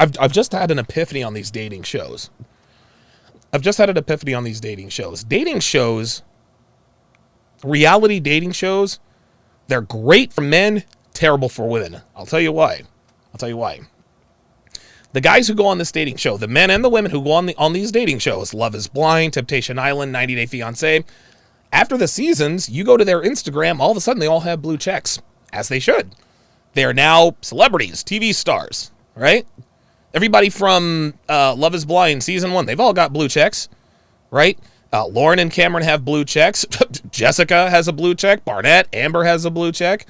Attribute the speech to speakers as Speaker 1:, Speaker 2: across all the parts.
Speaker 1: I've just had an epiphany on these dating shows. Dating shows, reality dating shows, they're great for men, terrible for women. I'll tell you why. The guys who go on this dating show, the men and the women who go on these dating shows, Love is Blind, Temptation Island, 90 Day Fiancé, after the seasons, you go to their Instagram, all of a sudden they all have blue checks, as they should. They are now celebrities, TV stars, right? Everybody from Love is Blind season 1, they've all got blue checks, right? Lauren and Cameron have blue checks. Jessica has a blue check. Barnett, Amber has a blue check.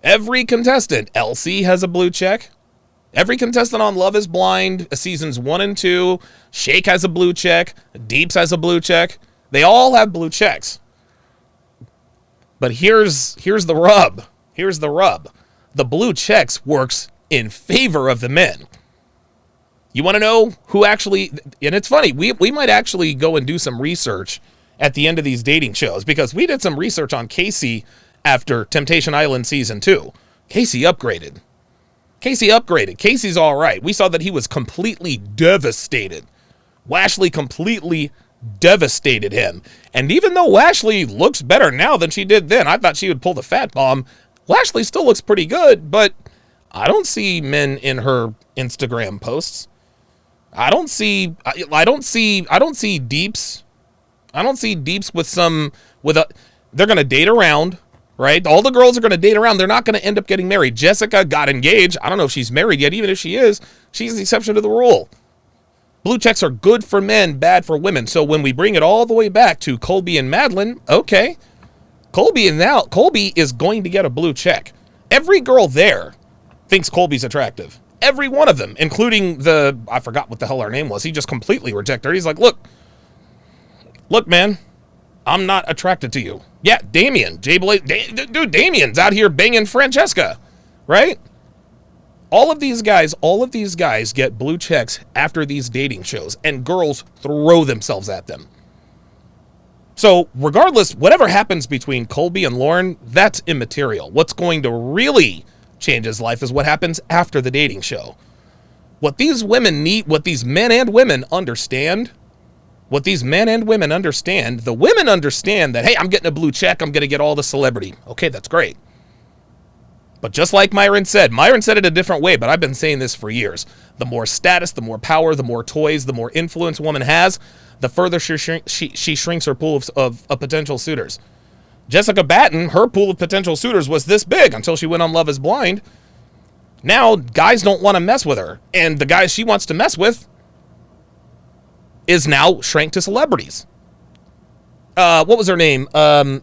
Speaker 1: Every contestant, Elsie has a blue check. Every contestant on Love is Blind, seasons 1 and 2, Shake has a blue check, Deeps has a blue check. They all have blue checks. But here's the rub. The blue checks works in favor of the men. You want to know who actually, and it's funny, we might actually go and do some research at the end of these dating shows, because we did some research on Casey after Temptation Island season 2. Casey upgraded. Casey's all right. We saw that he was completely devastated. Washley completely devastated him. And even though Washley looks better now than she did then, I thought she would pull the fat bomb. Washley still looks pretty good, but I don't see men in her Instagram posts. I don't see Deeps. I don't see Deeps they're going to date around. Right? All the girls are going to date around. They're not going to end up getting married. Jessica got engaged. I don't know if she's married yet. Even if she is, she's the exception to the rule. Blue checks are good for men, bad for women. So when we bring it all the way back to Colby and Madeline, okay. Colby is going to get a blue check. Every girl there thinks Colby's attractive. Every one of them, including I forgot what the hell her name was. He just completely rejected her. He's like, look, man, I'm not attracted to you. Yeah, Damien. Dude, Damien's out here banging Francesca, right? All of these guys get blue checks after these dating shows, and girls throw themselves at them. So regardless, whatever happens between Colby and Lauren, that's immaterial. What's going to really change his life is what happens after the dating show. What these women need, what these men and women understand, the women understand that, hey, I'm getting a blue check, I'm going to get all the celebrity. Okay, that's great. But just like Myron said it a different way, but I've been saying this for years. The more status, the more power, the more toys, the more influence a woman has, the further she shrinks her pool of potential suitors. Jessica Batten, her pool of potential suitors was this big until she went on Love is Blind. Now, guys don't want to mess with her. And the guys she wants to mess with is now shrank to celebrities. What was her name? Hannah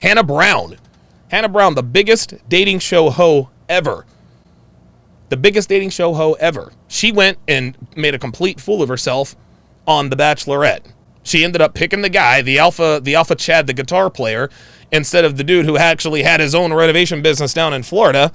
Speaker 1: Brown. Hannah Brown, the biggest dating show hoe ever. She went and made a complete fool of herself on The Bachelorette. She ended up picking the guy, the alpha Chad, the guitar player, instead of the dude who actually had his own renovation business down in Florida.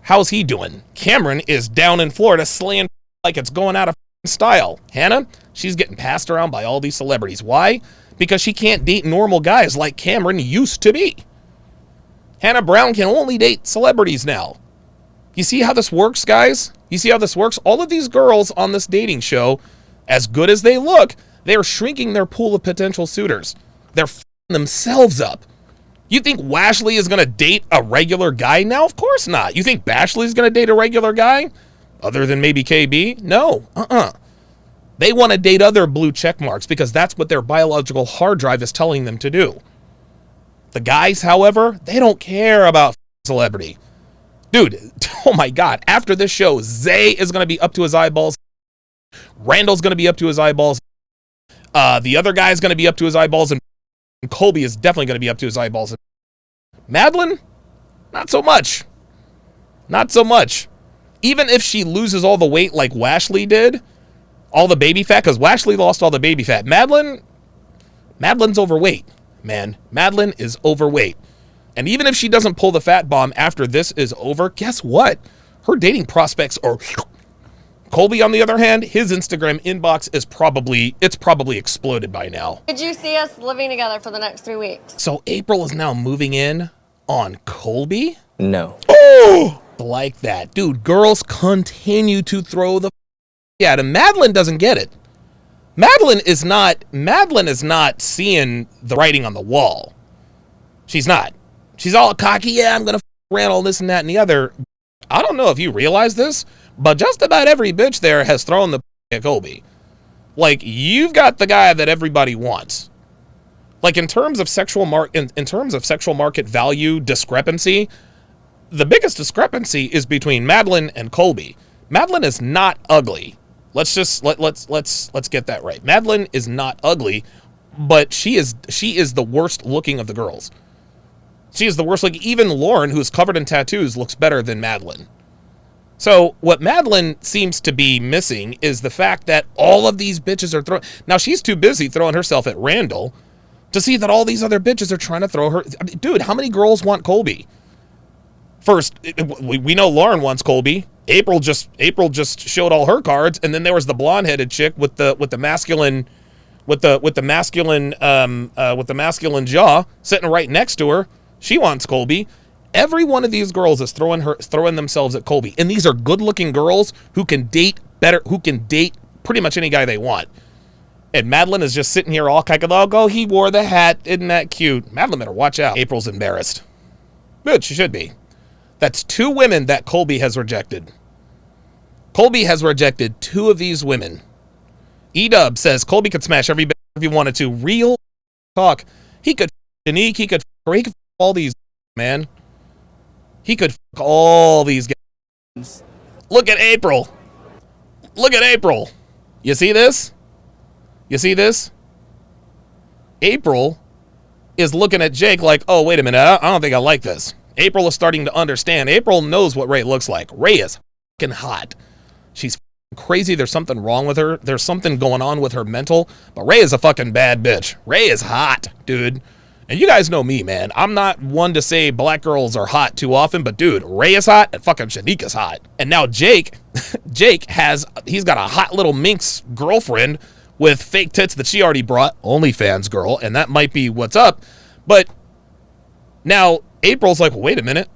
Speaker 1: How's he doing? Cameron is down in Florida slaying like it's going out of style. Hannah, she's getting passed around by all these celebrities. Why? Because she can't date normal guys like Cameron used to be. Hannah Brown can only date celebrities now. You see how this works, guys? You see how this works? All of these girls on this dating show, as good as they look, they're shrinking their pool of potential suitors. They're f***ing themselves up. You think Washley is going to date a regular guy now? Of course not. You think Bashley's going to date a regular guy? Other than maybe KB? No. They want to date other blue check marks because that's what their biological hard drive is telling them to do. The guys, however, they don't care about celebrity. Dude, oh my God. After this show, Zay is going to be up to his eyeballs. Randall's going to be up to his eyeballs. The other guy's going to be up to his eyeballs. And Colby is definitely going to be up to his eyeballs. Madeline? Not so much. Even if she loses all the weight like Washley did, all the baby fat, because Washley lost all the baby fat. Madeleine's overweight, man. Madeline is overweight. And even if she doesn't pull the fat bomb after this is over, guess what? Her dating prospects are... Colby, on the other hand, his Instagram inbox is probably exploded by now.
Speaker 2: Could you see us living together for the next 3 weeks?
Speaker 1: So April is now moving in on Colby?
Speaker 3: No.
Speaker 1: Oh! like that. Dude, girls continue to throw the at him. Madeline doesn't get it. Madeline is not seeing the writing on the wall. She's not. She's all cocky. Yeah, I'm going to rant all this and that and the other. I don't know if you realize this, but just about every bitch there has thrown the at Colby. Like, you've got the guy that everybody wants. Like, in terms of sexual market value discrepancy, the biggest discrepancy is between Madeline and Colby. Madeline is not ugly. Let's get that right. Madeline is not ugly, but she is the worst looking of the girls. She is the worst. Like, even Lauren, who is covered in tattoos, looks better than Madeline. So what Madeline seems to be missing is the fact that all of these bitches are throwing. Now, she's too busy throwing herself at Randall to see that all these other bitches are trying to throw her. I mean, dude, how many girls want Colby? First, we know Lauren wants Colby. April just showed all her cards, and then there was the blonde-headed chick with the masculine jaw sitting right next to her. She wants Colby. Every one of these girls is throwing themselves at Colby, and these are good-looking girls who can date pretty much any guy they want. And Madeline is just sitting here all kind of, oh, he wore the hat, isn't that cute? Madeline better watch out. April's embarrassed. Good, she should be. That's 2 women that Colby has rejected. Colby has rejected 2 of these women. E-Dub says Colby could smash every bitch if he wanted to. Real talk. He could Janique, he could all these, man. He could all these guys. Look at April. Look at April. You see this? You see this? April is looking at Jake like, oh, wait a minute. I don't think I like this. April is starting to understand. April knows what Ray looks like. Ray is fucking hot. She's crazy. There's something wrong with her. There's something going on with her mental. But Ray is a fucking bad bitch. Ray is hot, dude. And you guys know me, man. I'm not one to say black girls are hot too often, but dude, Ray is hot and fucking Shanique is hot. And now Jake, he's got a hot little minx girlfriend with fake tits that she already brought, OnlyFans girl, and that might be what's up. But now April's like, wait a minute.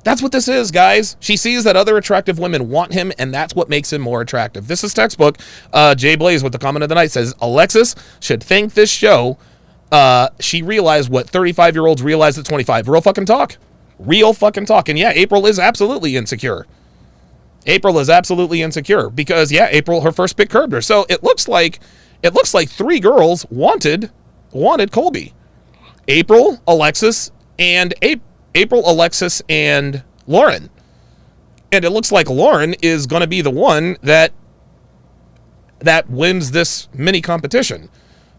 Speaker 1: That's what this is, guys. She sees that other attractive women want him, and that's what makes him more attractive. This is textbook. Jay Blaze with the comment of the night says, Alexis should thank this show. She realized what 35-year-olds realize at 25. Real fucking talk. Real fucking talk. And yeah, April is absolutely insecure. April is absolutely insecure because, yeah, April, her first pick curbed her. So it looks like 3 girls wanted Colby. April, Alexis, and Lauren. And it looks like Lauren is going to be the one that wins this mini competition.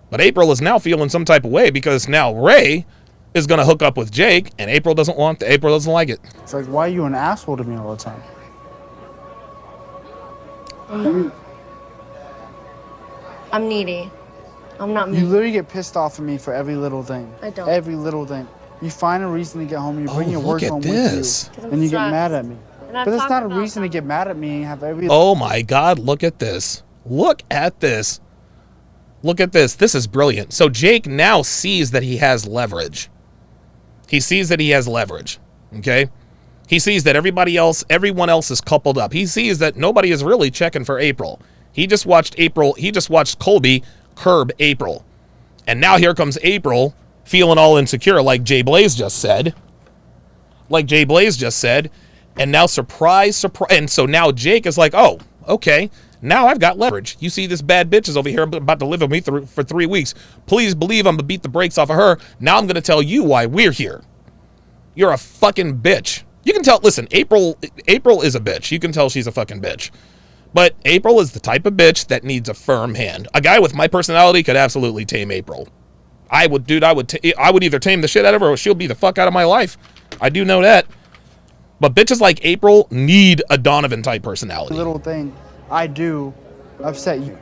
Speaker 1: But April is now feeling some type of way because now Ray is going to hook up with Jake, and April doesn't like it.
Speaker 3: It's like, why are you an asshole to me all the time?
Speaker 2: I'm needy. I'm not
Speaker 3: You
Speaker 2: mean.
Speaker 3: literally get pissed off at me for every little thing.
Speaker 2: I don't.
Speaker 3: Every little thing. You find a reason to get home, you bring your work
Speaker 1: look at
Speaker 3: home
Speaker 1: this.
Speaker 3: with you, and you get mad at me.
Speaker 2: And I'm
Speaker 3: But that's not a
Speaker 2: talking about
Speaker 3: reason to get mad at me and have every...
Speaker 1: Oh my God, look at this. Look at this. Look at this. This is brilliant. So Jake now sees that he has leverage. He sees that he has leverage. Okay? He sees that everyone else is coupled up. He sees that nobody is really checking for April. He just watched Colby curb April. And now here comes April feeling all insecure like Jay Blaze just said. And now surprise. And so now Jake is like, oh, okay. Now I've got leverage. You see this bad bitch is over here about to live with me for 3 weeks. Please believe I'm going to beat the brakes off of her. Now I'm going to tell you why we're here. You're a fucking bitch. You can tell, listen, April is a bitch. You can tell she's a fucking bitch. But April is the type of bitch that needs a firm hand. A guy with my personality could absolutely tame April. I would either tame the shit out of her or she'll be the fuck out of my life. I do know that. But bitches like April need a Donovan type personality.
Speaker 3: little thing I do upset you.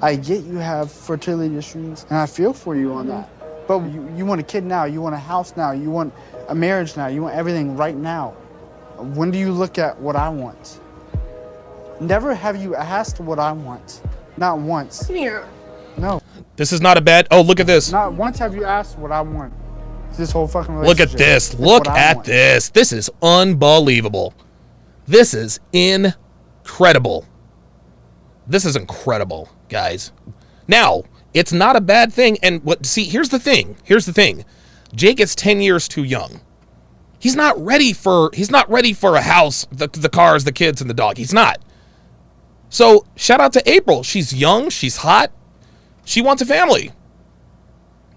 Speaker 3: I get you have fertility issues, and I feel for you on that. But you want a kid now, you want a house now, you want a marriage now, you want everything right now. When do you look at what I want? Never have you asked what I want. Not once.
Speaker 2: Here.
Speaker 3: No.
Speaker 1: This is not a bad... Oh, look at this.
Speaker 3: Not once have you asked what I want. This whole fucking
Speaker 1: Look
Speaker 3: relationship.
Speaker 1: at this.
Speaker 3: It's
Speaker 1: Look
Speaker 3: what I
Speaker 1: at
Speaker 3: want.
Speaker 1: this. This is unbelievable. This is incredible. This is incredible, guys. Now, it's not a bad thing. And here's the thing. Here's the thing. Jake is 10 years too young. He's not ready for a house, the cars, the kids, and the dog. He's not. So shout out to April. She's young. She's hot. She wants a family.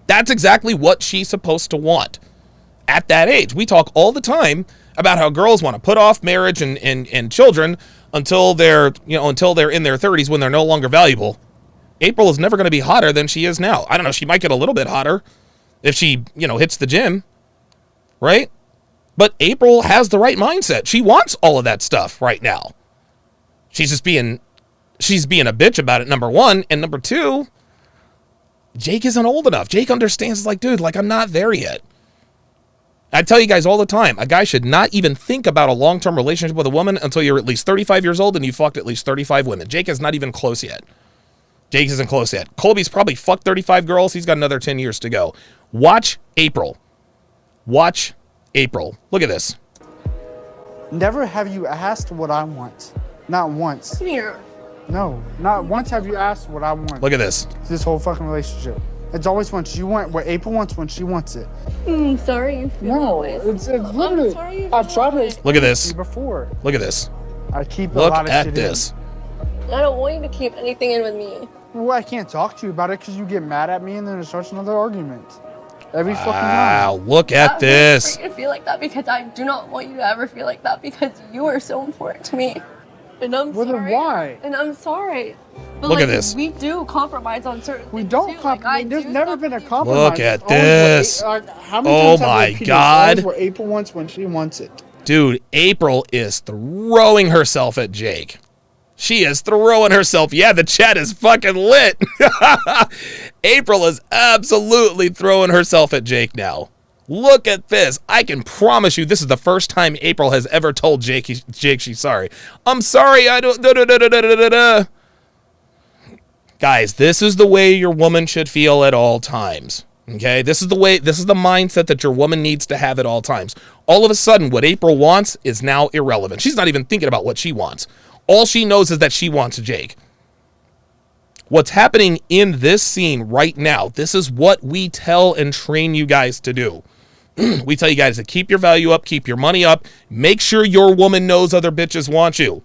Speaker 1: That's exactly what she's supposed to want at that age. We talk all the time about how girls want to put off marriage and children until they're in their 30s when they're no longer valuable. April is never going to be hotter than she is now. I don't know. She might get a little bit hotter if she, hits the gym, right? But April has the right mindset. She wants all of that stuff right now. She's being a bitch about it, number one. And number two, Jake isn't old enough. Jake understands, dude, I'm not there yet. I tell you guys all the time, a guy should not even think about a long-term relationship with a woman until you're at least 35 years old and you fucked at least 35 women. Jake is not even close yet. Jake isn't close yet. Colby's probably fucked 35 girls. He's got another 10 years to go. Watch April. Watch April. Look at this.
Speaker 3: Never have you asked what I want. Not once.
Speaker 2: Here.
Speaker 3: No, not once have you asked what I want.
Speaker 1: Look at this.
Speaker 3: This whole fucking relationship. It's always what you want, what April wants when she wants it.
Speaker 2: Sorry you feel
Speaker 3: No,
Speaker 2: that way.
Speaker 3: it's literally.
Speaker 2: I'm sorry you
Speaker 3: I've tried to
Speaker 2: feel
Speaker 3: explain
Speaker 1: Look at
Speaker 3: it
Speaker 1: this.
Speaker 3: to you before.
Speaker 1: Look at this.
Speaker 3: I keep a
Speaker 1: Look
Speaker 3: lot of
Speaker 1: at
Speaker 3: shit
Speaker 1: this.
Speaker 2: I don't want you to keep anything in with me.
Speaker 3: Well, I can't talk to you about it because you get mad at me and then it starts another argument. Every fucking
Speaker 1: Wow,
Speaker 3: time.
Speaker 1: look at
Speaker 2: I'm
Speaker 1: this.
Speaker 2: sorry to feel like that because I do not want you to ever feel like that because you are so important to me. And I'm
Speaker 3: Well, then
Speaker 2: sorry.
Speaker 3: why?
Speaker 2: And I'm sorry. But
Speaker 1: Look at this.
Speaker 2: We do compromise on certain
Speaker 3: We
Speaker 2: things
Speaker 3: don't
Speaker 2: too.
Speaker 3: compromise. There's
Speaker 2: do
Speaker 3: never
Speaker 2: stuff
Speaker 3: been a
Speaker 2: with you.
Speaker 3: compromise.
Speaker 1: Look at
Speaker 3: It's always
Speaker 1: this.
Speaker 3: how many
Speaker 1: Oh
Speaker 3: times have
Speaker 1: my
Speaker 3: I repeated this?
Speaker 1: God.
Speaker 3: It's always what April wants when she wants it.
Speaker 1: Dude, April is throwing herself at Jake. She is throwing herself. Yeah, the chat is fucking lit. April is absolutely throwing herself at Jake now. Look at this. I can promise you this is the first time April has ever told Jake she's sorry. I'm sorry. I don't. Da, da, da, da, da, da, da. Guys, this is the way your woman should feel at all times. Okay? This is the mindset that your woman needs to have at all times. All of a sudden, what April wants is now irrelevant. She's not even thinking about what she wants. All she knows is that she wants Jake. What's happening in this scene right now, this is what we tell and train you guys to do. We tell you guys to keep your value up, keep your money up, make sure your woman knows other bitches want you.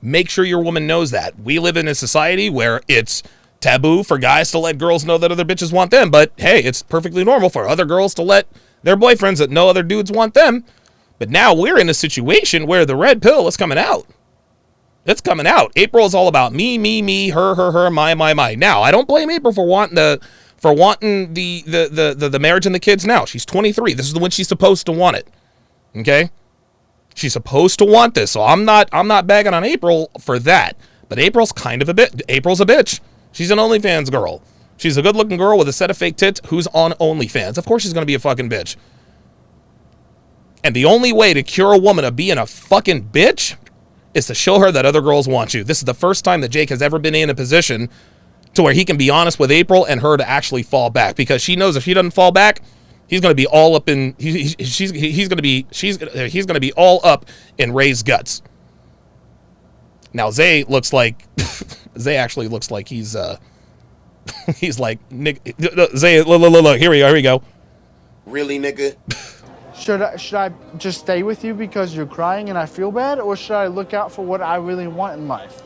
Speaker 1: Make sure your woman knows that. We live in a society where it's taboo for guys to let girls know that other bitches want them, but hey, it's perfectly normal for other girls to let their boyfriends that know other dudes want them. But now we're in a situation where the red pill is coming out. It's coming out. April is all about me, her, my. Now, I don't blame April for wanting the marriage and the kids now. She's 23. This is when she's supposed to want it. Okay? She's supposed to want this. So I'm not bagging on April for that. But April's kind of a bitch. April's a bitch. She's an OnlyFans girl. She's a good-looking girl with a set of fake tits who's on OnlyFans. Of course she's going to be a fucking bitch. And the only way to cure a woman of being a fucking bitch is to show her that other girls want you. This is the first time that Jake has ever been in a position to where he can be honest with April and her to actually fall back, because she knows if she doesn't fall back, he's going to be all up in he's going to be all up in Ray's guts. Now Zay actually looks like he's like Nick. Zay, look, here we go.
Speaker 4: Really, nigga?
Speaker 3: Should I just stay with you because you're crying and I feel bad, or should I look out for what I really want in life?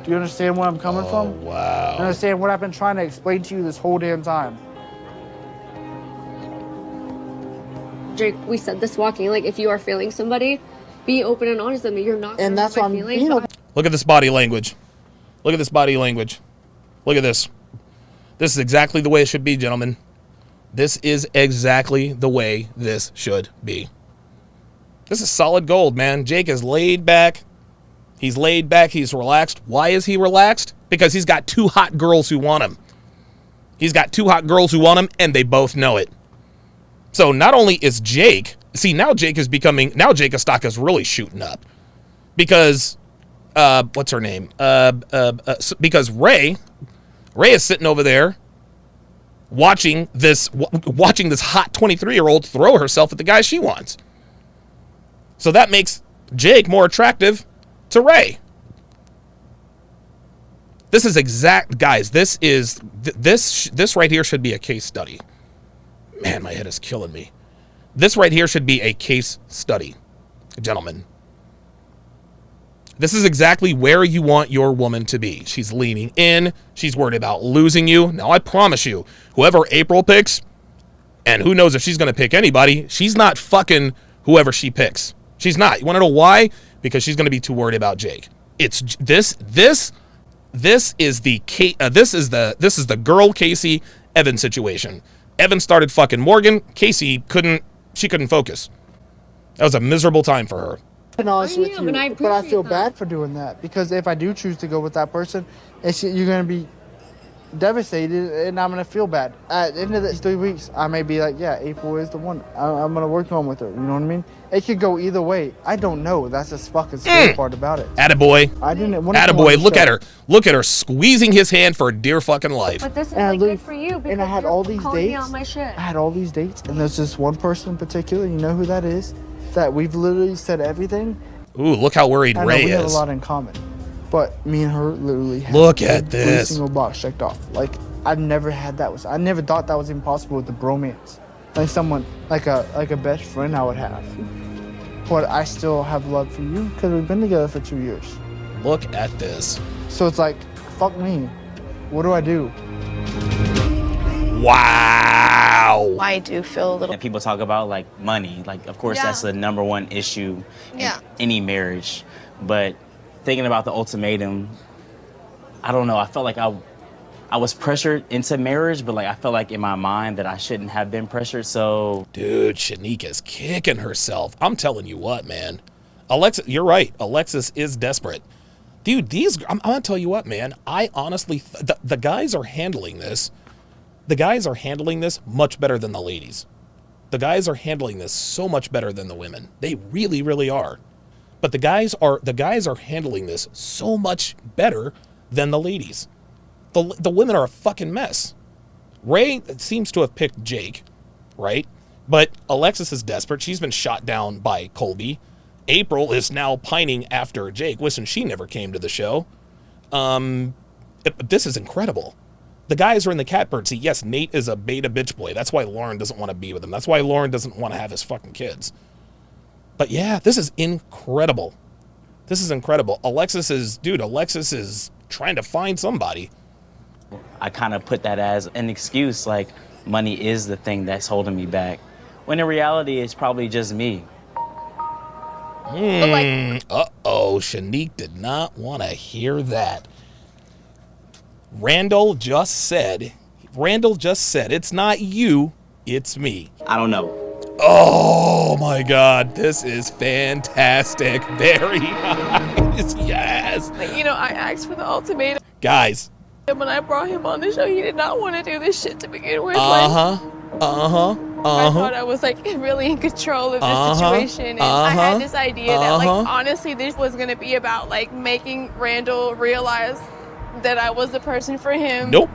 Speaker 3: Do you understand where I'm coming from?
Speaker 1: Wow.
Speaker 3: You understand what I've been trying to explain to you this whole damn time?
Speaker 2: Jake, we said this walking. If you are feeling somebody, be open and honest with me. You're not.
Speaker 3: And that's why I'm being open.
Speaker 1: Look at this body language. Look at this body language. Look at this. This is exactly the way it should be, gentlemen. This is exactly the way this should be. This is solid gold, man. Jake is laid back. He's laid back. He's relaxed. Why is he relaxed? Because he's got two hot girls who want him. He's got two hot girls who want him, and they both know it. So not only is Jake... See, now Jake's stock is really shooting up. Because... what's her name? Because Ray is sitting over there watching this hot 23-year-old throw herself at the guy she wants. So that makes Jake more attractive to Ray. This is exact, guys. This right here should be a case study. Man, my head is killing me. This right here should be a case study, gentlemen. This is exactly where you want your woman to be. She's leaning in. She's worried about losing you. Now, I promise you, whoever April picks, and who knows if she's going to pick anybody, she's not fucking whoever she picks. She's not. You want to know why? Because she's going to be too worried about Jake. It's this is the girl Casey Evan situation. Evan started fucking Morgan. Casey couldn't focus. That was a miserable time for her.
Speaker 3: Honest with you,
Speaker 2: and I
Speaker 3: but I feel
Speaker 2: appreciate that.
Speaker 3: bad for doing that because if I do choose to go with that person, you're gonna be devastated and I'm gonna feel bad. At the end of these 3 weeks, I may be like, yeah, April is the one. I'm gonna work on with her. You know what I mean? It could go either way. I don't know. That's the fucking scary part about it.
Speaker 1: Attaboy.
Speaker 3: I didn't want to.
Speaker 1: Attaboy. Look at her. Look at her squeezing his hand for dear fucking life.
Speaker 2: But this is
Speaker 3: And I
Speaker 2: like good
Speaker 3: leave-
Speaker 2: for you because
Speaker 3: and I had
Speaker 2: you're
Speaker 3: all these
Speaker 2: calling me
Speaker 3: dates.
Speaker 2: out my shit.
Speaker 3: I had all these dates, and there's this one person in particular. You know who that is? That we've literally said everything.
Speaker 1: Ooh, look how worried
Speaker 3: I know
Speaker 1: Ray
Speaker 3: we have a
Speaker 1: is.
Speaker 3: lot in common, but me and her literally have
Speaker 1: Look at
Speaker 3: every
Speaker 1: this.
Speaker 3: single box checked off. Like I've never had that. I never thought that was impossible with the bromance. Like someone, like a best friend I would have. But I still have love for you because we've been together for 2 years.
Speaker 1: Look at this.
Speaker 3: So it's like, fuck me. What do I do?
Speaker 1: Wow.
Speaker 5: I do feel a little.
Speaker 6: And people talk about like money. Like, of course,
Speaker 5: Yeah.
Speaker 6: that's the number one issue in
Speaker 5: Yeah.
Speaker 6: any marriage. But thinking about the ultimatum, I don't know. I felt like I was pressured into marriage, but like I felt like in my mind that I shouldn't have been pressured. So,
Speaker 1: Dude, Shanika's kicking herself. I'm telling you what, man. Alexis, you're right. Alexis is desperate. Dude, I'm going to tell you what, man. I honestly, the guys are handling this. The guys are handling this much better than the ladies. The guys are handling this so much better than the women. They really, really are. But the guys are handling this so much better than the ladies. The women are a fucking mess. Ray seems to have picked Jake, right? But Alexis is desperate. She's been shot down by Colby. April is now pining after Jake, wishing she never came to the show. This is incredible. The guys are in the catbird seat. Yes, Nate is a beta bitch boy. That's why Lauren doesn't want to be with him. That's why Lauren doesn't want to have his fucking kids. But yeah, this is incredible. This is incredible. Alexis is trying to find somebody.
Speaker 6: I kind of put that as an excuse, like money is the thing that's holding me back. When in reality, it's probably just me.
Speaker 5: But like,
Speaker 1: Uh-oh, Shanique did not want to hear that. Randall just said, it's not you, it's me.
Speaker 6: I don't know.
Speaker 1: Oh my God, this is fantastic. Very nice. Yes.
Speaker 5: you know, I asked for the ultimatum
Speaker 1: Guys.
Speaker 5: when I brought him on the show. He did not want to do this shit to begin with.
Speaker 1: Uh-huh.
Speaker 5: I thought I was like really in control of the situation, and I had this idea that like honestly this was gonna be about like making Randall realize that I was the person for him.
Speaker 1: Nope.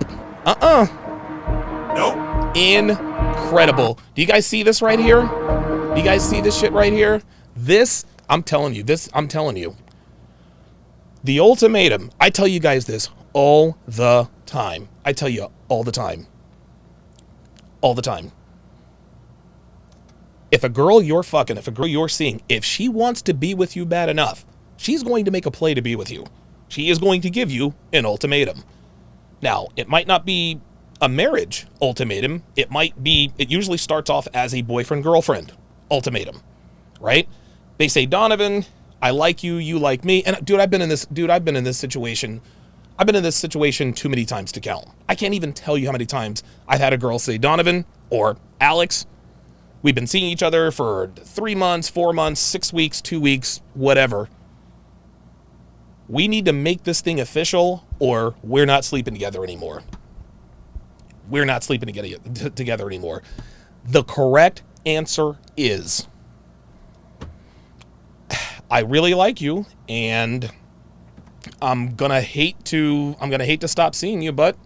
Speaker 1: Nope. Incredible. Do you guys see this right here? Do you guys see this shit right here? I'm telling you. The ultimatum. I tell you guys this all the time. I tell you all the time. All the time. If a girl you're fucking, if a girl you're seeing, if she wants to be with you bad enough, she's going to make a play to be with you. She is going to give you an ultimatum. Now, it might not be a marriage ultimatum. It usually starts off as a boyfriend-girlfriend ultimatum, right? They say, Donovan, I like you, you like me. And dude, I've been in this situation. I've been in this situation too many times to count. I can't even tell you how many times I've had a girl say, Donovan or Alex, we've been seeing each other for 3 months, 4 months, 6 weeks, 2 weeks, whatever. We need to make this thing official or we're not sleeping together anymore. We're not sleeping together anymore. The correct answer is, I really like you and I'm gonna hate to stop seeing you, but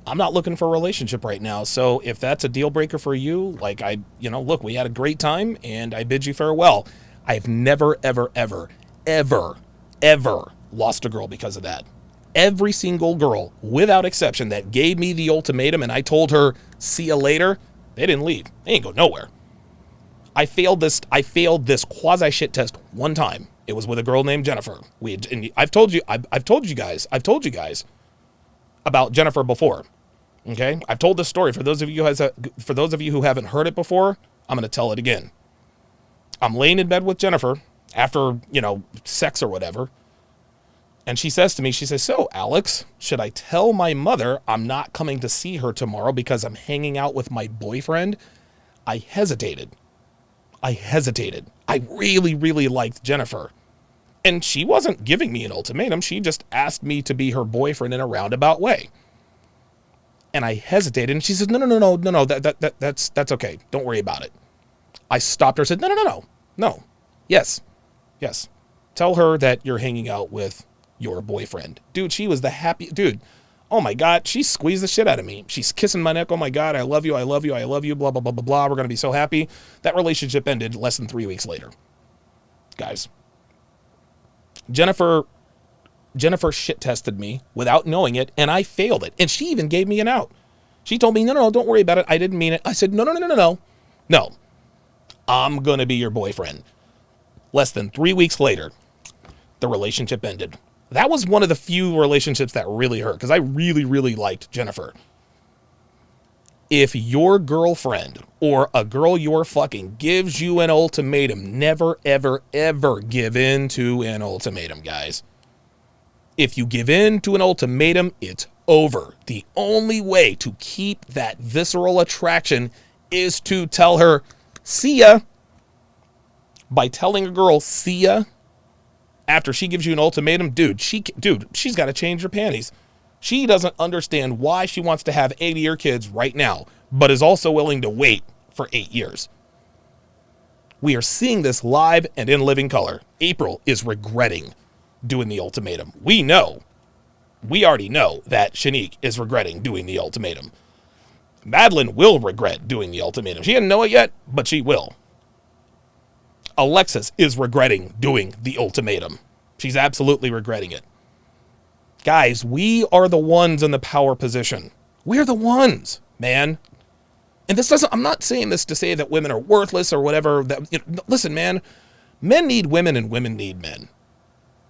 Speaker 1: I'm not looking for a relationship right now. So if that's a deal breaker for you, like look, we had a great time and I bid you farewell. I've never, ever, ever, ever, ever lost a girl because of that. Every single girl, without exception, that gave me the ultimatum and I told her, see you later, they didn't leave. They ain't go nowhere. I failed this quasi shit test one time. It was with a girl named Jennifer. I've told you guys about Jennifer before. Okay? I've told this story. For those of you who haven't heard it before, I'm going to tell it again. I'm laying in bed with Jennifer after, sex or whatever. And she says to me, so Alex, should I tell my mother I'm not coming to see her tomorrow because I'm hanging out with my boyfriend? I hesitated. I really, really liked Jennifer. And she wasn't giving me an ultimatum. She just asked me to be her boyfriend in a roundabout way. And I hesitated, and she said, no, that's okay. Don't worry about it. I stopped her and said, no. Yes. Tell her that you're hanging out with your boyfriend. Dude, she was the happy, dude. Oh my God, she squeezed the shit out of me. She's kissing my neck. Oh my God, I love you, blah, blah, blah, blah, blah. We're going to be so happy. That relationship ended less than 3 weeks later. Guys, Jennifer shit tested me without knowing it, and I failed it. And she even gave me an out. She told me, no, don't worry about it. I didn't mean it. I said, no. I'm going to be your boyfriend. Less than 3 weeks later, the relationship ended. That was one of the few relationships that really hurt because I really, really liked Jennifer. If your girlfriend or a girl you're fucking gives you an ultimatum, never, ever, ever give in to an ultimatum, guys. If you give in to an ultimatum, it's over. The only way to keep that visceral attraction is to tell her, see ya. By telling a girl, see ya, after she gives you an ultimatum, she's got to change her panties. She doesn't understand why she wants to have 8 of your kids right now, but is also willing to wait for 8 years. We are seeing this live and in living color. April is regretting doing the ultimatum. We already know that Shanique is regretting doing the ultimatum. Madeline will regret doing the ultimatum. She didn't know it yet, but she will. Alexis is regretting doing the ultimatum. She's absolutely regretting it. Guys, we are the ones in the power position. We're the ones, man. And I'm not saying this to say that women are worthless or whatever. Listen, man, men need women and women need men.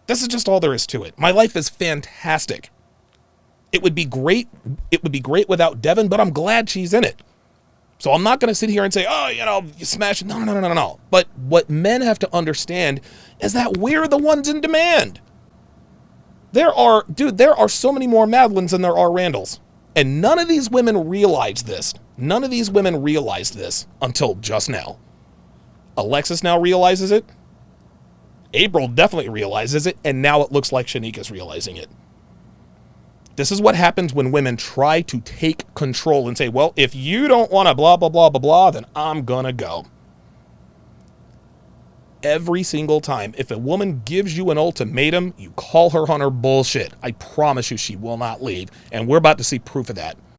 Speaker 1: This is just all there is to it. My life is fantastic. It would be great without Devin, but I'm glad she's in it. So I'm not going to sit here and say, you smash it. No. But what men have to understand is that we're the ones in demand. There are so many more Madelines than there are Randalls. And none of these women realized this. None of these women realized this until just now. Alexis now realizes it. April definitely realizes it. And now it looks like Shanika's realizing it. This is what happens when women try to take control and say, well, if you don't want to blah, blah, blah, blah, blah, then I'm going to go. Every single time, if a woman gives you an ultimatum, you call her on her bullshit. I promise you she will not leave. And we're about to see proof of that.